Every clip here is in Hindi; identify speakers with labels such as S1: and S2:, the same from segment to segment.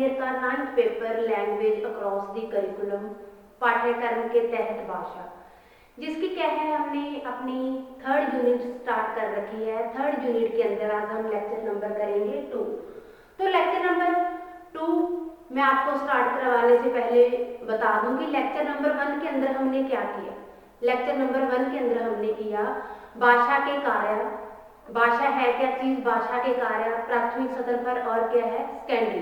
S1: ईयर का 9th paper language across the curriculum पाठ्यक्रम के तहत भाषा, जिसकी क्या है हमने अपनी 3rd यूनिट स्टार्ट कर रखी है। 3rd यूनिट के अंदर आज हम लेक्चर नंबर करेंगे 2। तो लेक्चर नंबर 2 मैं आपको स्टार्ट करवाने से पहले बता दूं कि लेक्चर नंबर 1 के अंदर हमने क्या किया। लेक्चर नंबर 1 के अंदर हमने किया भाषा के कार्य, भाषा है क्या चीज, भाषा के कार्य, प्राथमिक सतर पर और क्या है सेकेंडरी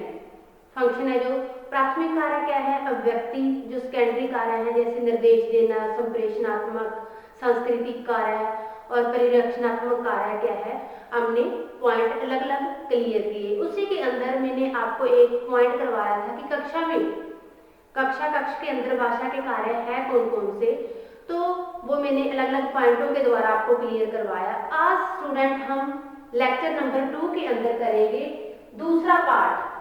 S1: फंक्शन है। जो प्राथमिक कार्य क्या है अभिव्यक्ति, जो सेकेंडरी कार्य है जैसे निर्देश देना, संप्रेषणात्मक, सांस्कृतिक कार्य और परिरक्षणात्मक कार्य क्या है, हमने पॉइंट अलग अलग क्लियर किए। उसी के अंदर मैंने आपको एक पॉइंट करवाया था कि कक्ष के अंदर भाषा के कार्य है कौन कौन से, तो वो मैंने अलग अलग पॉइंटों के द्वारा आपको क्लियर करवाया। आज स्टूडेंट हम लेक्चर नंबर 2 के अंदर करेंगे दूसरा पार्ट,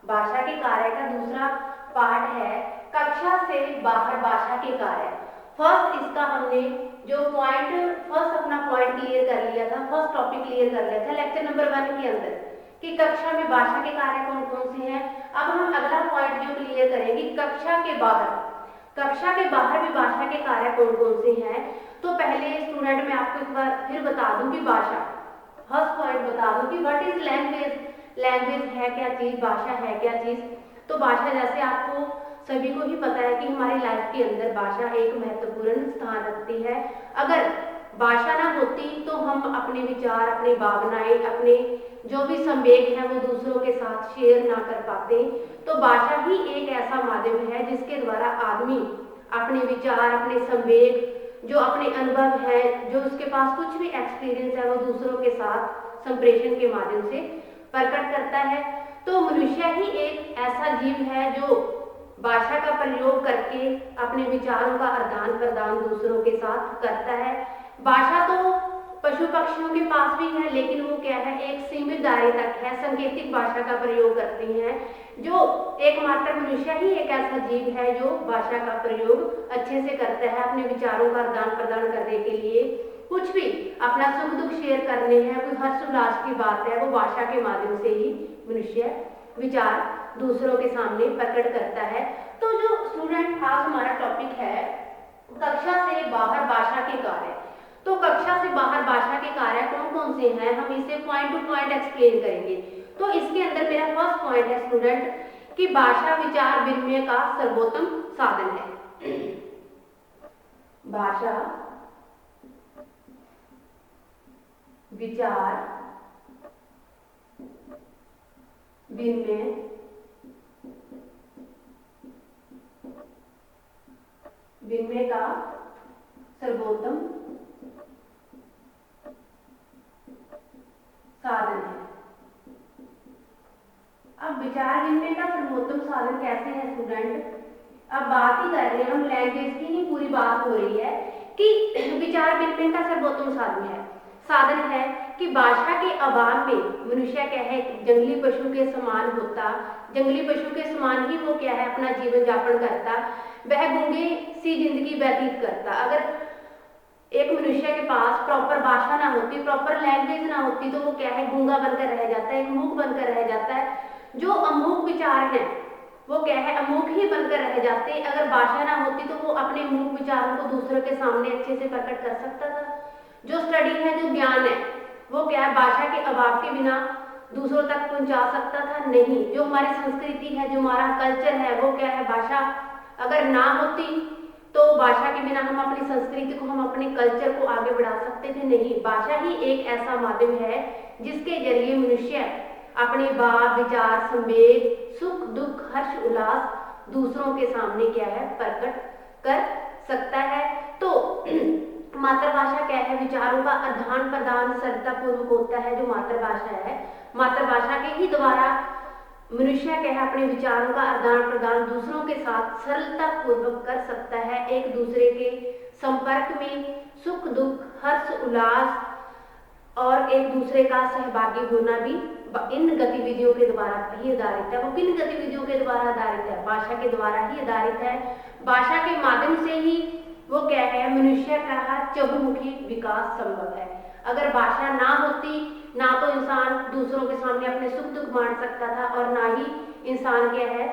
S1: भाषा के कार्य का दूसरा पार्ट है कक्षा से बाहर भाषा के कार्य। फर्स्ट इसका हमने जो पॉइंट फर्स्ट अपना पॉइंट क्लियर कर लिया था, फर्स्ट टॉपिक क्लियर कर लिया था लेक्चर नंबर 1 के अंदर कि कक्षा में भाषा के कार्य कौन कौन से हैं। अब हम अगला पॉइंट जो क्लियर करेंगे कक्षा के बाहर भी भाषा के कार्य कौन कौन से हैं। तो पहले स्टूडेंट मैं आपको एक बार फिर बता दूं कि भाषा, फर्स्ट पॉइंट बता दूं कि व्हाट इज लैंग्वेज, लैंग्वेज है क्या चीज, भाषा है क्या चीज। तो भाषा जैसे आपको सभी को ही पता है कि हमारी लाइफ के अंदर भाषा एक महत्वपूर्ण स्थान रखती है। अगर भाषा ना होती तो हम अपने विचार, अपनी भावनाएं, अपने जो भी संवेग है वो दूसरों के साथ शेयर ना कर पाते। तो भाषा ही एक ऐसा माध्यम है जिसके द्वारा आदमी अपने विचार, अपने संवेग, जो अपने अनुभव है, जो उसके पास कुछ भी एक्सपीरियंस है वो दूसरों के साथ संप्रेषण के माध्यम से प्रकट करता है। तो मनुष्य ही एक ऐसा जीव है जो भाषा का प्रयोग करके अपने विचारों का आदान प्रदान दूसरों के साथ करता है। भाषा तो पशु पक्षियों के पास भी है, लेकिन वो क्या है एक सीमित दायरे तक है, सांकेतिक भाषा का प्रयोग करती हैं। जो एकमात्र मनुष्य ही एक ऐसा जीव है जो भाषा का प्रयोग अच्छे से करता है अपने विचारों का आदान प्रदान करने के लिए। कुछ भी अपना सुख दुख शेयर करने हैं, कोई हर्ष उल्लास की बात है, वो भाषा के माध्यम से ही मनुष्य विचार दूसरों के सामने प्रकट करता है। तो जो स्टूडेंट आज हमारा टॉपिक है कक्षा से बाहर भाषा के कार्य, तो कक्षा से बाहर भाषा के कार्य कौन कौन से हैं, हम इसे पॉइंट टू पॉइंट एक्सप्लेन करेंगे। तो इसके अंदर मेरा फर्स्ट पॉइंट है स्टूडेंट कि भाषा विचार विनिमय का सर्वोत्तम साधन है। भाषा विचार विनिमय का सर्वोत्तम साधन है। अब विचार विनिमय का सर्वोत्तम साधन कैसे है स्टूडेंट, अब बात ही कर रहे हैं हम लैंग्वेज की ही पूरी बात हो रही है कि विचार विनिमय का सर्वोत्तम साधन है कि भाषा के अभाव में मनुष्य क्या है जंगली पशु के समान होता, जंगली पशु के समान ही वो क्या है अपना जीवन यापन करता, वह गूंगे सी जिंदगी व्यतीत करता। अगर एक मनुष्य के पास प्रॉपर भाषा ना होती, प्रॉपर लैंग्वेज ना होती, तो वो क्या है गूंगा बनकर रह जाता है, एक मूक बनकर रह जाता है। जो अमूक विचार हैं वो क्या है अमूक ही बनकर रह जाते। अगर भाषा ना होती तो वो अपने मूक विचारों को दूसरों के सामने अच्छे से प्रकट कर सकता था। जो स्टडी है, जो ज्ञान है, वो क्या है भाषा के अभाव के बिना दूसरों तक पहुंचा सकता था नहीं। जो हमारी संस्कृति है, जो हमारा कल्चर है, वो क्या है भाषा अगर ना होती तो भाषा के बिना हम अपनी संस्कृति को, हम अपने कल्चर को आगे बढ़ा सकते थे नहीं। भाषा ही एक ऐसा माध्यम है जिसके जरिए मनुष्य अपने भाव, विचार, संवेग, सुख दुख, हर्ष उल्लास दूसरों के सामने क्या है प्रकट कर सकता है। तो मातृभाषा क्या है, विचारों का आदान प्रदान सरलता पूर्वक होता है। जो मातृभाषा है, मातृभाषा के ही द्वारा मनुष्य क्या है अपने विचारों का आदान प्रदान दूसरों के साथ सरलता पूर्वक कर सकता है। एक दूसरे के संपर्क में सुख दुख, हर्ष उल्लास और एक दूसरे का सहभागी होना भी इन गतिविधियों के द्वारा ही आधारित है। वो किन गतिविधियों के द्वारा आधारित है, भाषा के द्वारा ही आधारित है। भाषा के माध्यम से ही वो क्या है मनुष्य का चहुमुखी विकास संभव है। अगर भाषा ना होती, ना तो इंसान दूसरों के सामने अपने सुख दुख बांट सकता था और ना ही इंसान क्या है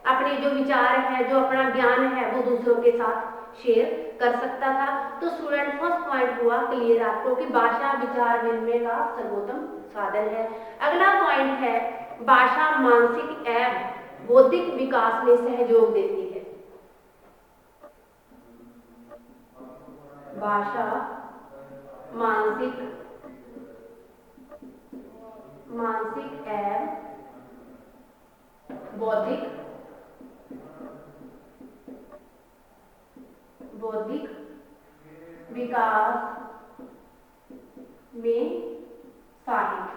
S1: अपने जो विचार है, जो अपना ज्ञान है, वो दूसरों के साथ शेयर कर सकता था। तो स्टूडेंट फर्स्ट पॉइंट हुआ क्लियर आपको कि भाषा विचार विनिमय का सर्वोत्तम साधन है। अगला पॉइंट है भाषा मानसिक एवं बौद्धिक विकास में सहयोग देती है। भाषा मानसिक एवं बौद्धिक विकास में सहायक।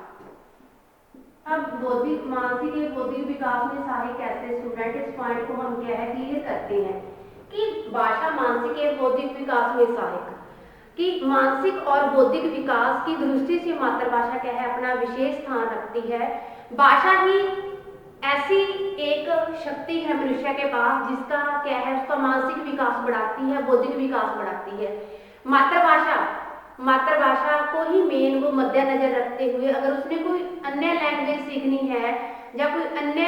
S1: अब मानसिक एवं बौद्धिक विकास में सहायक कैसे स्टूडेंट, इस पॉइंट को हम क्या है क्लियर करते हैं कि भाषा मानसिक एवं बौद्धिक विकास में सहायक कि मानसिक और बौद्धिक विकास की दृष्टि से मातृभाषा क्या है अपना विशेष स्थान रखती है। भाषा ही ऐसी एक शक्ति है मनुष्य के पास जिसका क्या है उसका मानसिक विकास बढ़ाती है, बौद्धिक विकास बढ़ाती है। मातृभाषा को ही मेन वो मद्देनजर रखते हुए अगर उसने कोई अन्य लैंग्वेज सीखनी है या कोई अन्य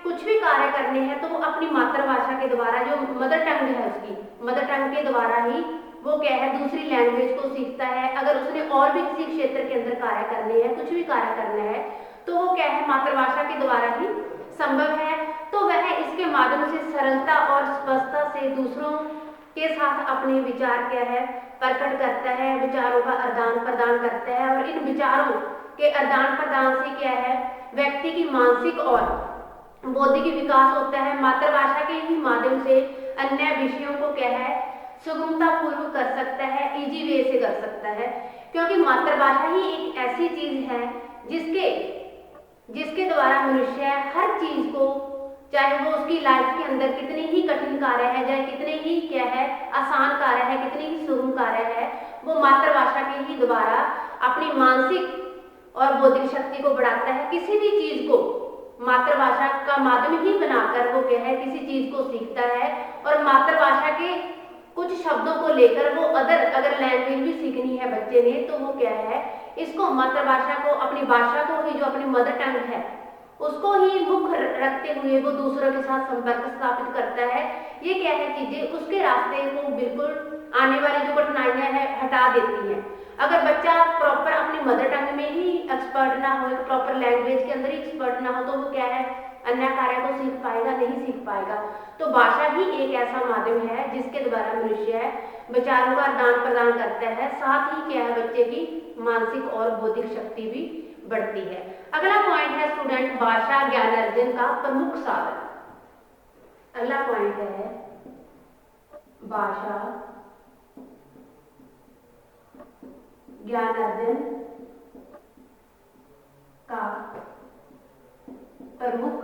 S1: कुछ भी कार्य करने हैं तो वो अपनी मातृभाषा के द्वारा, जो मदर टंग है उसकी मदर टंग के द्वारा ही वो क्या है दूसरी लैंग्वेज को सीखता है। अगर उसने और भी किसी क्षेत्र के अंदर कार्य करने हैं, कुछ भी कार्य करना है, तो वो क्या है मातृभाषा के द्वारा ही संभव है। तो वह इसके माध्यम से सरलता और स्पष्टता से दूसरों के साथ अपने विचार क्या है प्रकट करता है, विचारों का आदान प्रदान करता है और इन विचारों के आदान प्रदान से क्या है व्यक्ति की मानसिक और बौद्धिक विकास होता है। मातृभाषा के ही माध्यम से अन्य विषयों को क्या है सुगमता पूर्वक कर सकता है, इजी वे से कर सकता है, क्योंकि मातृभाषा ही एक ऐसी चीज है जिसके द्वारा मनुष्य हर चीज को, चाहे वो उसकी लाइफ के अंदर कितनी ही कठिन कार्य है, चाहे कितने ही क्या है आसान कार्य है, कितनी ही सुगम कार्य है, वो मातृभाषा के ही द्वारा अपनी मानसिक और बौद्धिक शक्ति को बढ़ाता है। किसी भी चीज को मातृभाषा का माध्यम ही बनाकर वो क्या है किसी चीज को सीखता है और मातृभाषा के कुछ शब्दों को लेकर वो अगर लैंग्वेज भी सीखनी है बच्चे ने तो वो क्या है इसको मातृभाषा को, अपनी भाषा को ही जो अपनी मदर टंग है उसको ही मुख्य रखते हुए वो दूसरों के साथ संपर्क स्थापित करता है। ये क्या है चीजें उसके रास्ते को बिल्कुल आने वाली जो कठिनाइयां है हटा देती हैं। अगर बच्चा प्रॉपर अपनी मदर टंग में ही एक्सपर्ट ना हो, प्रॉपर लैंग्वेज के अंदर ही एक्सपर्ट ना हो, तो वो क्या है अन्य कार्य को सीख पाएगा, नहीं सीख पाएगा। तो भाषा ही एक ऐसा माध्यम है जिसके द्वारा मनुष्य विचारों का आदान प्रदान करता है, साथ ही क्या है बच्चे की मानसिक और बौद्धिक शक्ति भी बढ़ती है। अगला पॉइंट है स्टूडेंट भाषा ज्ञान अर्जन का प्रमुख साधन। अगला पॉइंट है भाषा ज्ञान अर्जन का प्रमुख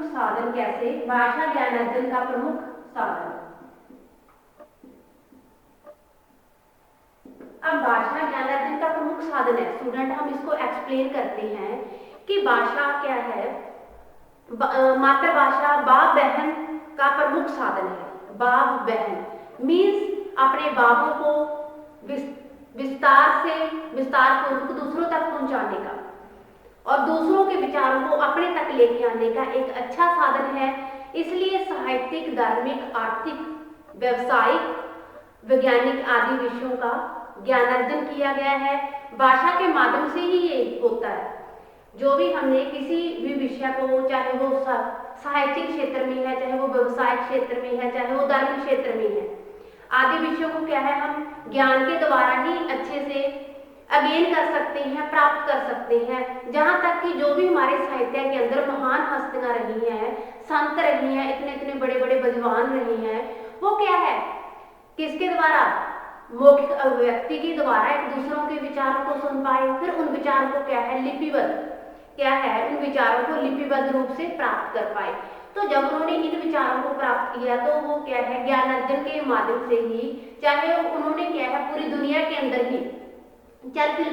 S1: साधन कैसे? भाषा ज्ञान अर्जन का प्रमुख साधन। अब भाषा ज्ञान अर्जन का प्रमुख साधन है स्टूडेंट, हम इसको एक्सप्लेन करते हैं कि भाषा क्या है। मातृभाषा बाप बहन का प्रमुख साधन है। बाप बहन मीन्स अपने बाबों को विस्तार पूर्वक दूसरों तक पहुंचाने का और दूसरों के विचारों को अपने तक लेके आने का एक अच्छा साधन है। इसलिए साहित्यिक, धार्मिक, आर्थिक, व्यवसायिक, वैज्ञानिक आदि विषयों का ज्ञान अर्जन किया गया है। भाषा के माध्यम से ही ये होता है। जो भी हमने किसी भी विषय को, चाहे वो साहित्यिक क्षेत्र में है, चाहे वो व्यवसायिक क्षेत्र में है, चाहे वो धार्मिक क्षेत्र में है, आदि विषयों को क्या है हम ज्ञान के द्वारा ही अच्छे से अगेन कर सकते हैं, प्राप्त कर सकते हैं। जहाँ तक कि जो भी हमारे साहित्य के अंदर महान हस्तियां रही हैं, संत रही हैं, इतने इतने बड़े बड़े विद्वान रही हैं, वो क्या है किसके द्वारा, मौखिक अभिव्यक्ति के द्वारा एक दूसरों के विचारों को सुन पाए, फिर उन विचारों को क्या है लिपिबद्ध, क्या है उन विचारों को लिपिबद्ध रूप से प्राप्त कर पाए। तो जब उन्होंने इन विचारों को प्राप्त किया तो वो क्या है ज्ञान अर्जन के माध्यम से ही, चाहे उन्होंने क्या है पूरी दुनिया के अंदर ही चल फिर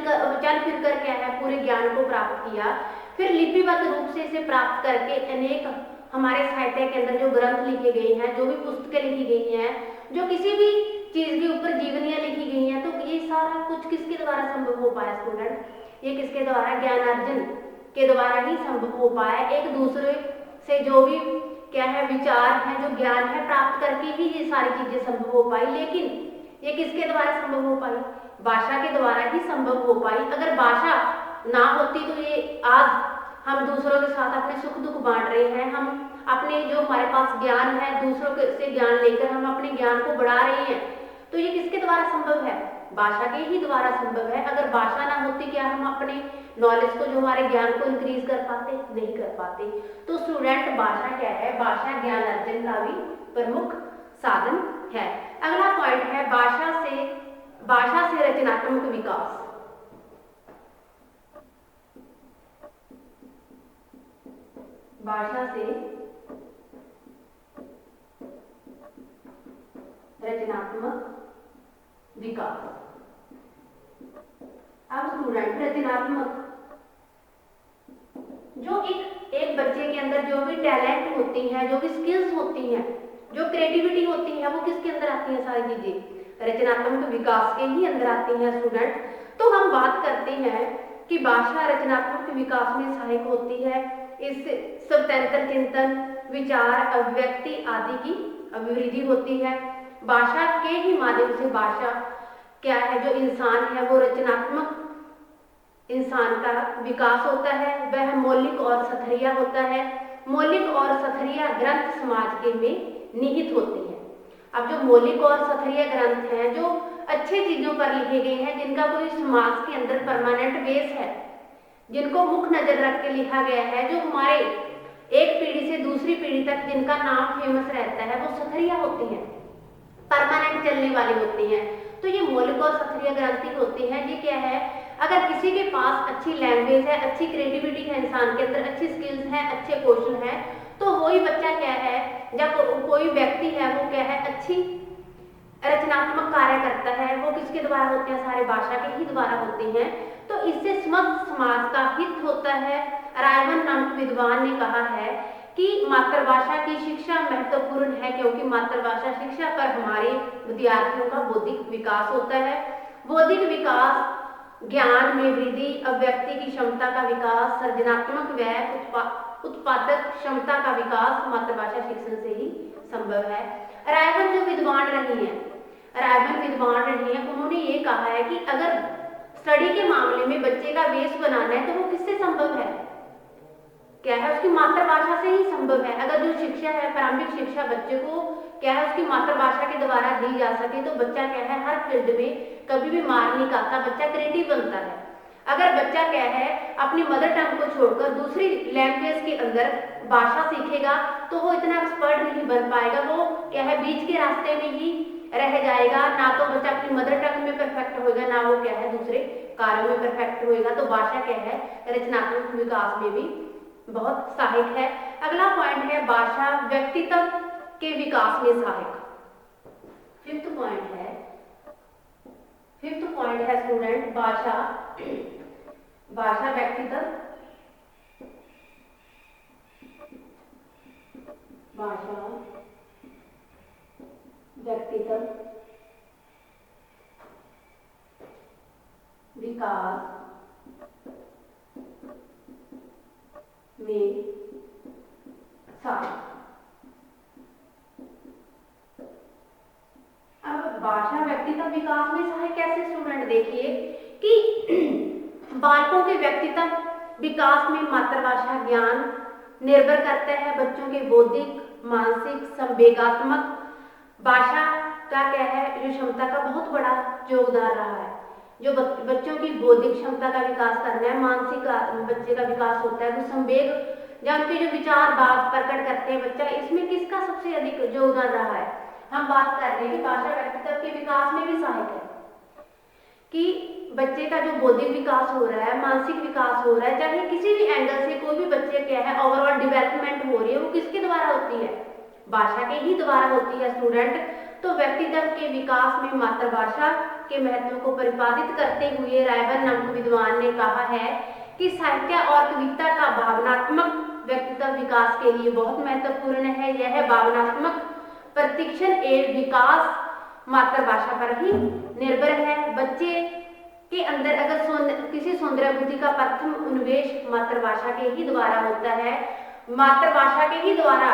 S1: कर क्या है पूरे ज्ञान को प्राप्त किया, फिर लिपिबद्ध रूप से इसे प्राप्त करके अनेक हमारे साहित्य के अंदर जो ग्रंथ लिखे गए हैं, जो भी पुस्तकें लिखी गई हैं, जो किसी भी चीज के ऊपर जीवनियां लिखी गई हैं, तो ये सारा कुछ किसके द्वारा संभव हो पाया स्टूडेंट? ये किसके द्वारा? ज्ञान अर्जन के द्वारा ही संभव हो पाया। एक दूसरे से जो भी क्या है विचार है, जो ज्ञान है, प्राप्त करके ही ये सारी चीजें संभव हो पाई। लेकिन ये किसके द्वारा संभव हो पाई? भाषा के द्वारा ही संभव हो पाई। अगर भाषा ना होती तो ये आज हम दूसरों के साथ अपने सुख दुख बांट रहे हैं, हम अपने जो हमारे पास ज्ञान है दूसरों से ज्ञान लेकर हम अपने ज्ञान को बढ़ा रहे हैं, तो ये किसके द्वारा संभव है? भाषा के ही द्वारा संभव है। अगर भाषा ना होती क्या हम अपने नॉलेज को, जो हमारे ज्ञान को इंक्रीज कर पाते? नहीं कर पाते। तो स्टूडेंट भाषा क्या है? भाषा ज्ञान अर्जन का भी प्रमुख साधन है। अगला पॉइंट है भाषा से रचनात्मक विकास। भाषा से रचनात्मक विकास। अब स्टूडेंट रचनात्मक, जो एक बच्चे के अंदर जो भी टैलेंट होती है, जो भी स्किल्स होती हैं, जो क्रिएटिविटी होती है, वो किसके अंदर आती है? सारी चीजें रचनात्मक विकास के ही अंदर आती हैं स्टूडेंट। तो हम बात करते हैं कि भाषा रचनात्मक विकास में सहायक होती है। इससे स्वतंत्र चिंतन, विचार, अभिव्यक्ति आदि की अभिवृद्धि होती है। भाषा के ही माध्यम से भाषा क्या है, जो इंसान है वो रचनात्मक इंसान का विकास होता है, वह मौलिक और सथरिया होता है। मौलिक और सथरिया ग्रंथ समाज के में निहित होती है। अब जो मौलिक और सथरिया ग्रंथ हैं, जो अच्छे चीजों पर लिखे गए हैं, जिनका कोई समाज के अंदर परमानेंट बेस है, जिनको मुख्य नजर रख के लिखा गया है, जो हमारे एक पीढ़ी से दूसरी पीढ़ी तक जिनका नाम फेमस रहता है, वो सथरिया होती हैं, परमानेंट चलने वाली होती हैं। तो ये मौलिक और सथरिया ग्रंथि होती हैं। ये क्या है? अगर किसी के पास अच्छी लैंग्वेज है, अच्छी क्रिएटिविटी है, इंसान के अंदर अच्छी स्किल्स हैं, अच्छे क्वेश्चन है, तो वही बच्चा क्या है, जब कोई व्यक्ति है वो क्या है, अच्छी रचनात्मक कार्य करता है। वो किसके द्वारा होते हैं? सारे भाषा के ही द्वारा होते हैं। तो इससे समस्त समाज का हित होता है। रायवन नामक विद्वान ने कहा है कि मातृभाषा की शिक्षा महत्वपूर्ण है, क्योंकि मातृभाषा शिक्षा पर हमारे विद्यार्थियों का बौद्धिक विकास होता है। बौद्धिक विकास, ज्ञान में वृद्धि, अभिव्यक्ति की क्षमता का विकास, सृजनात्मक व उत्पादक क्षमता का विकास मातृभाषा शिक्षण से ही संभव है। रायवन जो विद्वान रही हैं, उन्होंने ये कहा है कि अगर स्टडी के मामले में बच्चे का बेस बनाना है तो वो किससे संभव है? क्या है? उसकी मातृभाषा से ही संभव है। अगर जो शिक्षा है, प्रारंभिक शिक्षा बच्चे को क्या है, उसकी मातृभाषा के द्वारा दी जा सके, तो बच्चा क्या है, हर फील्ड में कभी भी मार नहीं खाता, बच्चा क्रिएटिव बनता है। अगर बच्चा क्या है, अपनी मदर टंग को छोड़कर दूसरी लैंग्वेज के अंदर भाषा सीखेगा तो वो इतना एक्सपर्ट नहीं बन पाएगा। वो क्या है, बीच के रास्ते में ही रह जाएगा। ना तो बच्चा अपनी मदर टंग में परफेक्ट होगा, ना वो क्या है दूसरे कार्यों में परफेक्ट होएगा। तो भाषा क्या है, रचनात्मक विकास में भी बहुत सहायक है। अगला पॉइंट है भाषा व्यक्तित्व के विकास में सहायक। फिफ्थ पॉइंट है स्टूडेंट भाषा व्यक्तित्व विकास में सहायक। अब भाषा व्यक्तित्व विकास में सहायक कैसे स्टूडेंट? देखिए कि बालकों के व्यक्तित्व विकास में मातृभाषा ज्ञान निर्भर करता है। बच्चों के बौद्धिक, मानसिक, संवेगात्मक भाषा का क्या है, जो क्षमता का बहुत बड़ा योगदान रहा है। जो बच्चों की बौद्धिक क्षमता का विकास करना है, मानसिक बच्चे का विकास होता है, वो संवेग या उनके जो विचार भाव प्रकट करते हैं बच्चा, इसमें किसका सबसे अधिक योगदान रहा है? हम बात कर रहे हैं कि भाषा व्यक्तित्व के विकास में भी सहायक है कि बच्चे का जो बौद्धिक विकास हो रहा है, मानसिक विकास हो रहा है, चाहे किसी भी एंगल से कोई भी बच्चे क्या है ओवरऑल डेवलपमेंट हो रही है, वो किसके द्वारा होती है? भाषा के ही द्वारा होती है स्टूडेंट। तो व्यक्तित्व के विकास में मातृभाषा के महत्व को प्रतिपादित करते हुए रायबन नामक विद्वान ने कहा है कि साहित्य और कविता का भावनात्मक व्यक्तित्व विकास के लिए बहुत महत्वपूर्ण है। यह भावनात्मक प्रतिक्षण एवं विकास मातृभाषा पर ही निर्भर है। बच्चे के अंदर अगर किसी सौंदर्य बुद्धि का प्रथम उन्मेष मातृभाषा के ही द्वारा होता है, मातृभाषा के ही द्वारा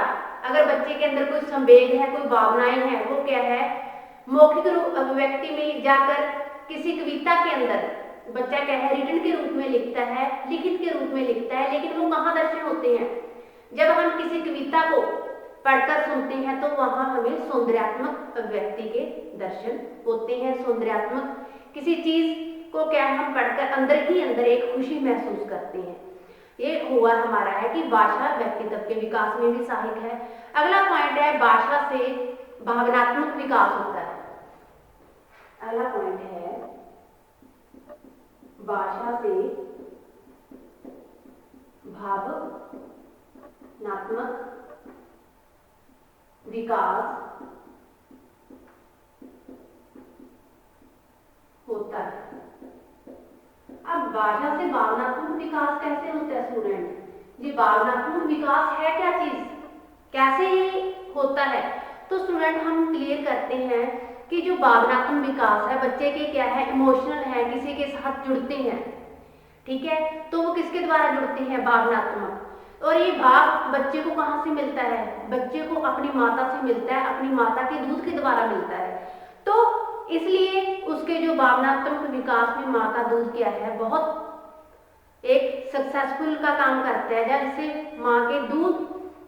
S1: अगर बच्चे के अंदर कोई संवेग है, कोई भावनाएं हैं, वो क्या है मौखिक रूप अभिव्यक्ति में जाकर किसी कविता के अंदर बच्चा क्या है रिटन के रूप में लिखता है, लिखित के रूप में लिखता है। लेकिन वो कहाँ दर्शन होते हैं? जब हम किसी कविता को पढ़कर सुनते हैं तो वहां हमें सौंदर्यात्मक अभिव्यक्ति के दर्शन होते हैं। सौंदर्यात्मक किसी चीज को क्या हम पढ़कर अंदर ही अंदर एक खुशी महसूस करते हैं। ये हुआ हमारा है कि भाषा व्यक्तित्व के विकास में भी सहायक है। अगला पॉइंट है भाषा से भावनात्मक विकास होता है। अगला पॉइंट है भाषा से भावनात्मक विकास होता है। अब भाषा से भावनात्मक विकास कैसे होता है स्टूडेंट? ये भावनात्मक विकास है क्या चीज, कैसे ये होता है? तो स्टूडेंट हम क्लियर करते हैं कि जो भावनात्मक विकास है बच्चे के क्या है इमोशनल है, किसी के साथ जुड़ते हैं, ठीक है, तो वो किसके द्वारा जुड़ते हैं? भावनात्मक। और ये भाव बच्चे को कहाँ से मिलता है? बच्चे को अपनी माता से मिलता है, अपनी माता के दूध के द्वारा मिलता है। तो इसलिए उसके जो भावनात्मक विकास में माँ का दूध क्या है बहुत एक सक्सेसफुल का काम करता है, जैसे माँ के दूध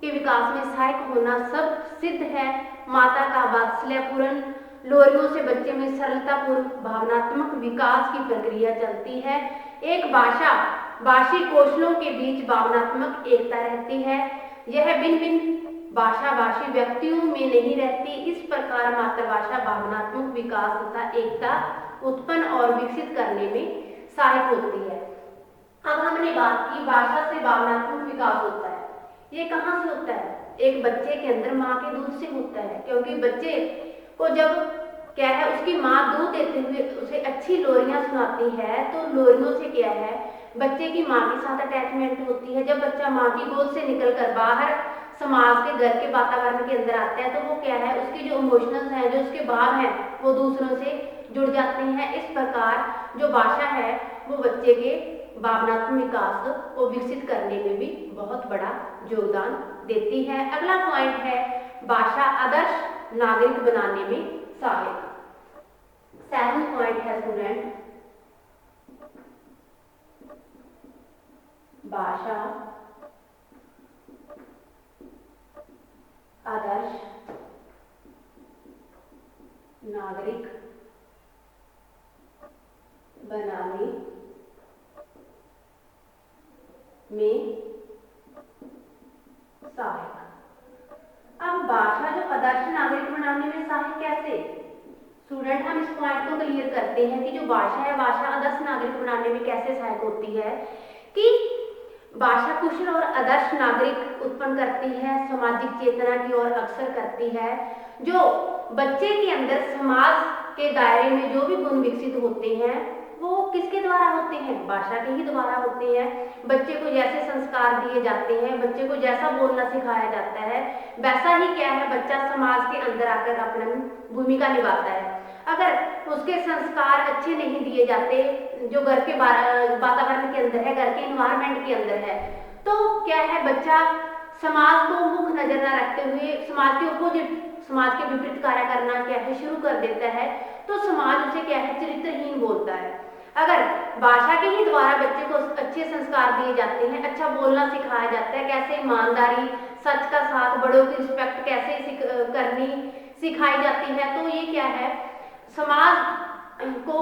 S1: के विकास में सहायक होना सब सिद्ध है। माता का वात्सल्यपूर्ण लोरियों से बच्चे में सरलतापूर्ण भावनात्मक विकास की प्रक्रिया चलती है। एक भाषी कौशलों के बीच भावनात्मक एकता रहती है। यह भिन्न भिन्न भाषी व्यक्तियों में नहीं रहती। इस प्रकार मातृभाषा भावनात्मक विकास तथा एकता उत्पन्न और विकसित करने में सहायक होती है। अब हमने बात की भाषा से भावनात्मक विकास होता है। ये कहाँ से होता है? एक बच्चे के अंदर माँ के दूध से होता है, क्योंकि बच्चे को जब क्या है उसकी माँ दूध देते हुए उसे अच्छी लोरियां सुनाती है, तो लोरियों से क्या है बच्चे की माँ के साथ अटैचमेंट होती है। जब बच्चा माँ की गोद से निकलकर बाहर समाज के घर के वातावरण के अंदर आता है तो वो क्या है उसकी जो इमोशनल्स हैं, जो उसके भाव हैं, वो दूसरों से जुड़ जाते हैं। इस प्रकार जो भाषा है वो बच्चे के भावनात्मक विकास को विकसित करने में भी बहुत बड़ा योगदान देती है। अगला पॉइंट है भाषा आदर्श नागरिक बनाने में सहायक। 7वां पॉइंट है स्टूडेंट भाषा आदर्श नागरिक बनाने में सहायक। अब भाषा जो आदर्श नागरिक बनाने में सहायक कैसे? स्टूडेंट हम इस पॉइंट को क्लियर करते हैं कि जो भाषा है भाषा आदर्श नागरिक बनाने में कैसे सहायक होती है कि भाषा कुशल और आदर्श नागरिक उत्पन्न करती है, सामाजिक चेतना की ओर अग्रसर करती है। जो बच्चे के अंदर समाज के दायरे में जो भी गुण विकसित होते हैं वो किसके द्वारा होते हैं? भाषा के ही द्वारा होते हैं। बच्चे को जैसे संस्कार दिए जाते हैं, बच्चे को जैसा बोलना सिखाया जाता है, वैसा ही क्या है बच्चा समाज के अंदर आकर अपनी भूमिका निभाता है। अगर उसके संस्कार अच्छे नहीं दिए जाते, जो घर के वातावरण के अंदर है, घर के इन्वायरमेंट के अंदर है, तो क्या है बच्चा समाज को मुख्य नजर न रखते हुए समाज के अपोजिट, समाज के विपरीत कार्य करना क्या है शुरू कर देता है, तो समाज उसे क्या है चरित्रहीन बोलता है। अगर भाषा के ही द्वारा बच्चे को अच्छे संस्कार दिए जाते हैं, अच्छा बोलना सिखाया जाता है, कैसे ईमानदारी, सच का साथ, बड़ों की रिस्पेक्ट कैसे करनी सिखाई जाती है, तो ये क्या है समाज को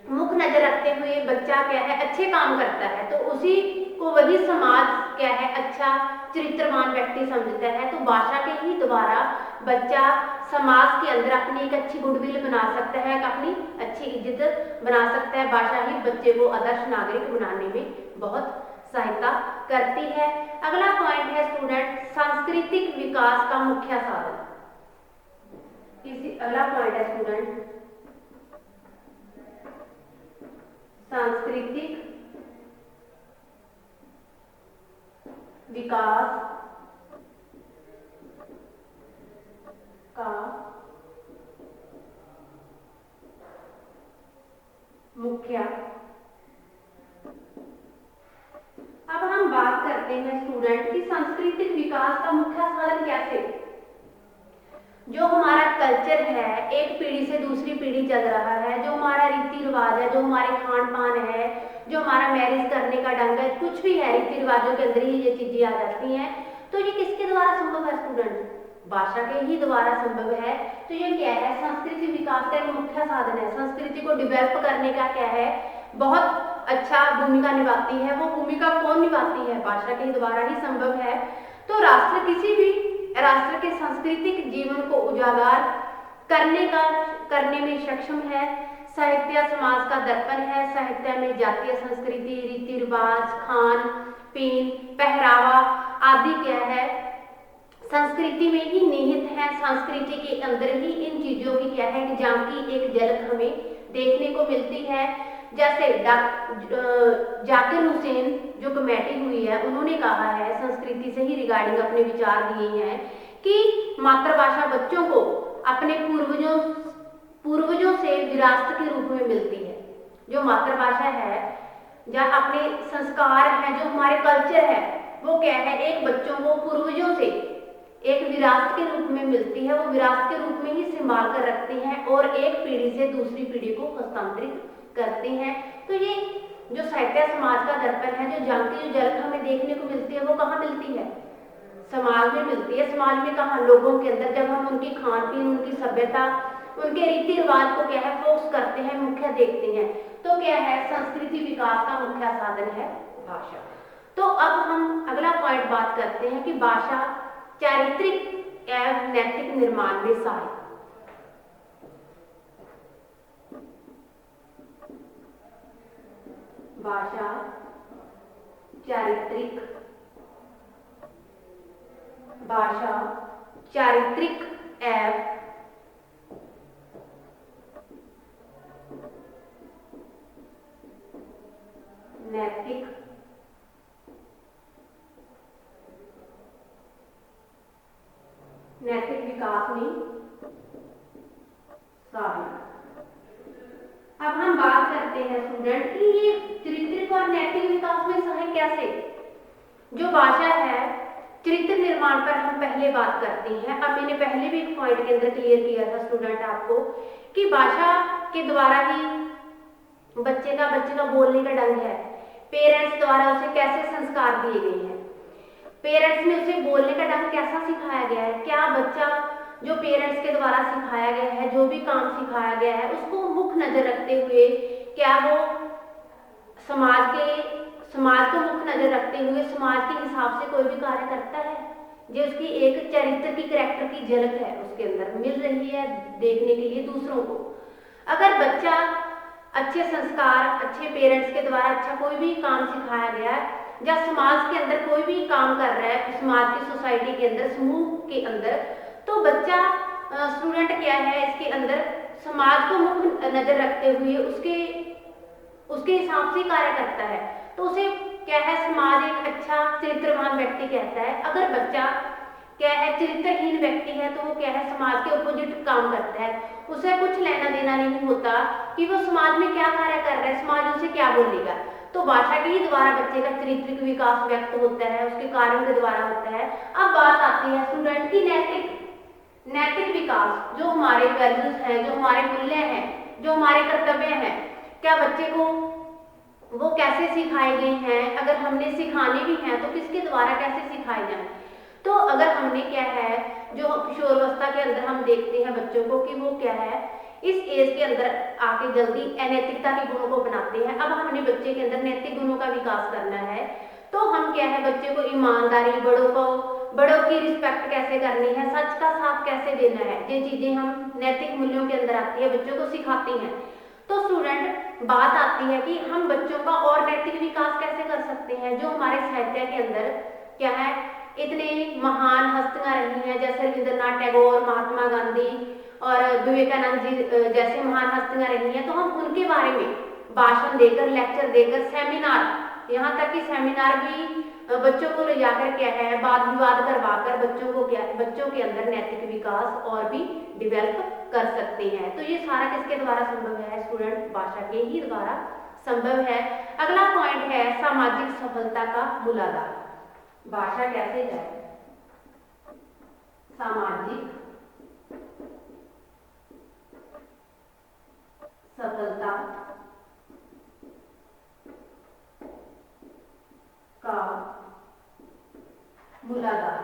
S1: मुख्य नजर रखते हुए बच्चा क्या है अच्छे काम करता है, तो उसी को वही समाज क्या है अच्छा चरित्रवान व्यक्ति समझता है। तो भाषा के ही द्वारा बच्चा समाज के अंदर अपनी एक अच्छी गुडविल बना सकता है, अपनी अच्छी इज्जत बना सकता है। भाषा ही बच्चे को आदर्श नागरिक बनाने में बहुत सहायता करती है। अगला पॉइंट है स्टूडेंट सांस्कृतिक विकास का मुख्य साधन। अगला पॉइंट है स्टूडेंट सांस्कृतिक विकास का मुख्य। अब हम बात करते हैं स्टूडेंट की सांस्कृतिक विकास का मुख्य साधन कैसे। जो हमारा कल्चर है एक पीढ़ी से दूसरी पीढ़ी चल रहा है, जो हमारा रीति रिवाज है, जो हमारे खान पान है, जो हमारा मैरिज करने का ढंग है, कुछ भी है रीति रिवाजों के अंदर ही ये चीजें आ जाती हैं। तो ये किसके द्वारा संभव है स्टूडेंट? भाषा के ही द्वारा संभव है। तो ये क्या है? संस्कृति विकास का एक मुख्य साधन है। संस्कृति को डेवलप करने का क्या है? बहुत अच्छा भूमिका निभाती है। वो भूमिका कौन निभाती है? भाषा के द्वारा ही संभव है। तो राष्ट्र किसी भी राष्ट्र के सांस्कृतिक जीवन को उजागर करने में सक्षम है। साहित्य समाज का दर्पण है। साहित्य में जातीय संस्कृति, रीति रिवाज, खान पीन, पहरावा आदि क्या है? संस्कृति में ही निहित है। संस्कृति के अंदर ही इन चीजों की क्या है? झांकी, एक झलक हमें देखने को मिलती है। जैसे जाकिर हुसैन जो कमेटी हुई है उन्होंने कहा है, संस्कृति से ही रिगार्डिंग अपने विचार दिए हैं कि मातृभाषा बच्चों को अपने पूर्वजों से विरासत के रूप में मिलती है। जो मातृभाषा है या अपने संस्कार है, जो हमारे कल्चर है, वो क्या है? एक बच्चों को पूर्वजों से एक विरासत के रूप में मिलती है। वो विरासत के रूप में ही संभाल कर रखते हैं और एक पीढ़ी से दूसरी पीढ़ी को हस्तांतरित करते हैं। तो ये जो साहित्य समाज का दर्पण है, जो झांकी, जो झलक हमें देखने को मिलती है, वो कहाँ मिलती है? समाज में मिलती है। समाज में कहाँ? लोगों के अंदर। जब हम उनकी खान पीन, उनकी सभ्यता, उनके रीति रिवाज को क्या है? फोकस करते हैं, मुख्य देखते हैं। तो क्या है? संस्कृति विकास का मुख्य साधन है भाषा। तो अब हम अगला पॉइंट बात करते हैं कि भाषा चारित्रिक एवं नैतिक निर्माण में सहायक। भाषा चारित्रिक एवं नैतिक विकास में सहायक। अब हम बात करते हैं स्टूडेंट कि ये चारित्रिक और नैतिक विकास में सहायक कैसे। जो भाषा है चरित्र निर्माण पर हम पहले बात करते हैं। अब मैंने पहले भी एक पॉइंट के अंदर क्लियर किया था स्टूडेंट आपको कि भाषा के द्वारा ही बच्चे का बोलने का ढंग है। पेरेंट्स द्वारा उसे कैसे संस्कार दिए गए हैं, पेरेंट्स ने उसे बोलने का ढंग कैसा सिखाया गया है, क्या बच्चा जो पेरेंट्स के द्वारा सिखाया गया है, जो भी काम सिखाया गया है, उसको मुख्य नजर रखते हुए क्या वो समाज को मुख्य नजर रखते हुए समाज के हिसाब से कोई भी कार्य करता है। जो उसकी एक चरित्र की, कैरेक्टर की झलक है उसके अंदर मिल रही है देखने के लिए दूसरों को। अगर बच्चा अच्छे संस्कार, अच्छे पेरेंट्स के द्वारा अच्छा कोई भी काम सिखाया गया है या समाज के अंदर कोई भी काम कर रहा है, समाज की, सोसाइटी के अंदर, समूह के अंदर, तो बच्चा स्टूडेंट क्या है इसके अंदर समाज को मुख्य नजर रखते हुए उसके हिसाब से कार्य करता है। तो उसे क्या है? समाज एक अच्छा चरित्रवान व्यक्ति कहता है। अगर बच्चा क्या है? चरित्रहीन व्यक्ति है तो वो क्या है? समाज के अपोजिट काम करता है। उसे कुछ लेना देना नहीं होता कि वो समाज में क्या कार्य कर रहा है, समाज उसे क्या बोलेगा। तो भाषा के ही द्वारा बच्चे का चारित्रिक विकास व्यक्त होता है, उसके कार्यों के द्वारा होता है। अब बात आती है स्टूडेंट की नैतिक विकास। जो हमारे वैल्यूज हैं, जो हमारे मूल्य हैं, जो हमारे कर्तव्य हैं, क्या बच्चे को वो कैसे सिखाए गए हैं? अगर हमने सिखाने भी हैं तो किसके द्वारा कैसे सिखाए जाएं? तो अगर हमने क्या है, जो किशोरावस्था के अंदर हम देखते हैं बच्चों को कि वो क्या है, इस एज के अंदर आके जल्दी अनैतिकता के गुणों को अपनाते हैं। अब हमने बच्चे के अंदर नैतिक गुणों का विकास करना है तो हम क्या है, बच्चे को ईमानदारी, बड़ों की रिस्पेक्ट कैसे करनी है, सच का साथ कैसे देना है, ये चीजें हम नैतिक मूल्यों के अंदर आती है, बच्चों को सिखाती हैं। तो स्टूडेंट बात आती है कि हम बच्चों का और नैतिक विकास कैसे कर सकते हैं। जो हमारे साहित्य के अंदर क्या है, इतने महान हस्तियां रही हैं, जैसे रविंद्रनाथ टैगोर, महात्मा गांधी और विवेकानंद जी जैसे महान हस्तियां रही हैं, तो हम उनके बारे में भाषण देकर, लेक्चर देकर, सेमिनार, यहाँ तक कि सेमिनार भी बच्चों को ले जाकर क्या है वाद विवाद करवाकर बच्चों के अंदर नैतिक विकास और भी डेवलप कर सकते हैं। तो ये सारा किसके द्वारा संभव है स्टूडेंट? भाषा के ही द्वारा संभव है। अगला पॉइंट है सामाजिक सफलता का मूलाधार। भाषा कैसे है? सामाजिक सफलता का मूलाधार।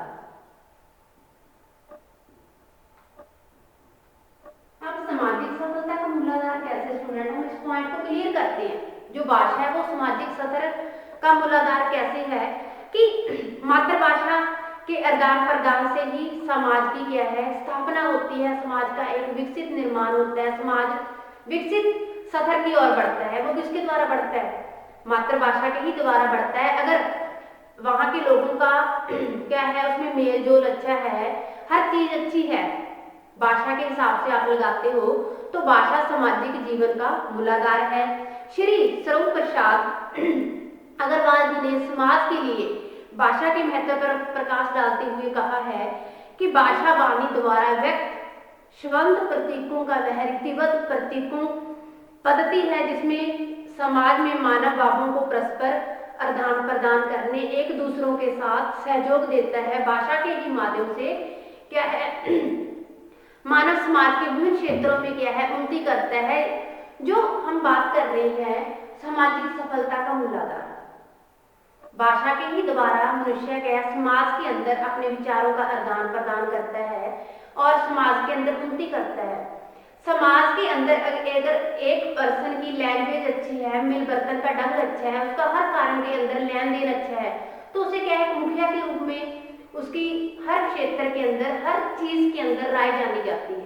S1: अब सामाजिक सफलता का मूलाधार कैसे स्टूडेंट? हम इस पॉइंट को क्लियर करते हैं। जो भाषा है वो सामाजिक स्तर का मूलाधार कैसे है कि मातृभाषा के आदान प्रदान से ही समाज की क्या है स्थापना होती है, समाज का एक विकसित निर्माण होता है, समाज विकसित स्तर की ओर बढ़ता है। वो किसके द्वारा बढ़ता है? मातृभाषा के ही द्वारा बढ़ता है। अगर वहां के लोगों का क्या है उसमें मेल जोल अच्छा है, हर चीज अच्छी है, भाषा के हिसाब से आप लगाते हो, तो भाषा सामाजिक जीवन का मूलाधार है। श्री स्वरूप प्रसाद अग्रवाल जी ने समाज के लिए भाषा के महत्व पर प्रकाश डालते हुए कहा है कि भाषा वाणी द्वारा व्यक्त शब्द प्रतीकों का वह रीतिबद्ध प्रतीकों पद्धति है जिसमें समाज में मानव भावों को परस्पर आदान प्रदान करने, एक दूसरों के साथ सहयोग देता है। भाषा के ही माध्यम से क्या है मानव समाज के विभिन्न क्षेत्रों में क्या है उन्नति करता है। जो हम बात कर रहे हैं सामाजिक सफलता का मूलाधार, भाषा के ही द्वारा मनुष्य क्या समाज के अंदर अपने विचारों का आदान प्रदान करता है और समाज के अंदर उन्नति करता है। समाज के अंदर अगर एक पर्सन की लैंग्वेज अच्छी है, मिल बर्तन का ढंग अच्छा है, उसका हर कार्य के अंदर लेन देन अच्छा है, तो उसे क्या है मुखिया के रूप में उसकी हर क्षेत्र के अंदर हर चीज के अंदर राय जानी जाती है।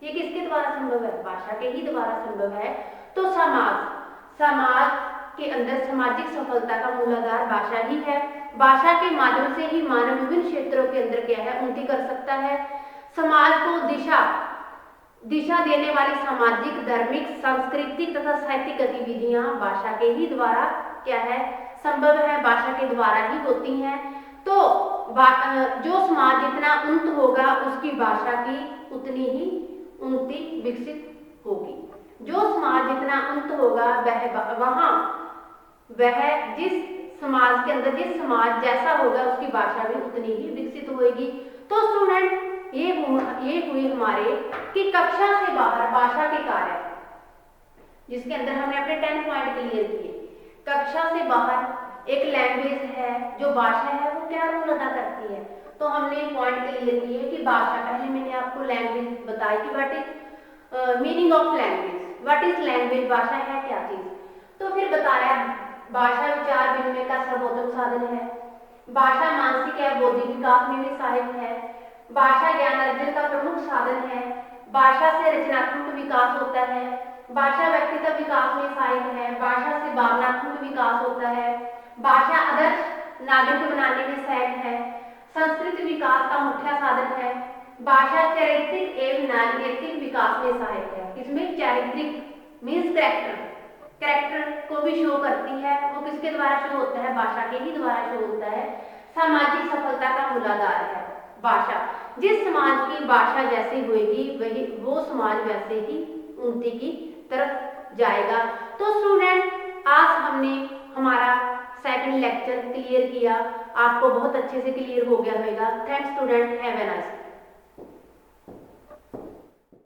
S1: ये किसके द्वारा संभव है? भाषा के ही द्वारा संभव है। तो समाज के अंदर सामाजिक सफलता का मूलाधार भाषा ही है। भाषा के माध्यम से ही मानव विभिन्न क्षेत्रों के अंदर क्या है उन्नति कर सकता है। समाज को दिशा देने वाली सामाजिक, धार्मिक, सांस्कृतिक तथा साहित्यिक गतिविधियां भाषा के ही द्वारा क्या है संभव है, भाषा के द्वारा ही होती हैं। तो जो समाज जितना उन्नत होगा उसकी भाषा की उतनी ही उन्नति विकसित होगी। जो समाज जितना उन्नत होगा वह जिस समाज के अंदर जिस समाज जैसा होगा उसकी भाषा भी उतनी ही विकसित होगी। तो स्टूडेंट ये हुई हमारे कि कक्षा से बाहर भाषा के कार्य, जिसके अंदर हमने अपने 10 पॉइंट क्लियर किए। कक्षा से बाहर एक लैंग्वेज है, जो भाषा है वो क्या रोल अदा करती है। तो हमने पॉइंट क्लियर किए कि भाषा, पहले मैंने आपको लैंग्वेज बताई कि what is meaning of language, what is language, भाषा है क्या चीज। तो फिर बताया भाषा विचार विनिमय का सर्वोत्तम साधन है, भाषा मानसिक या बौद्धिक विकास में भी सहायक है, भाषा ज्ञान अर्जन का प्रमुख साधन है, भाषा से रचनात्मक विकास होता है, भाषा व्यक्तित्व विकास में सहायक है, भाषा से भावनात्मक विकास होता है, भाषा आदर्श नागरिक बनाने में सहायक है, संस्कृति विकास का मुख्य साधन है, भाषा चारित्रिक एवं नैतिक विकास में सहायक है। इसमें चारित्रिक मीन्स कैरेक्टर को भी शो करती है। वो किसके द्वारा शो होता है? भाषा के ही द्वारा शो होता है। सामाजिक सफलता का मूलाधार है भाषा। जिस समाज की भाषा जैसी होगी वही वो समाज वैसे ही उन्नति की तरफ जाएगा। तो स्टूडेंट आज हमने हमारा सेकंड लेक्चर क्लियर किया, आपको बहुत अच्छे से क्लियर हो गया होगा। Thanks student, have a nice day.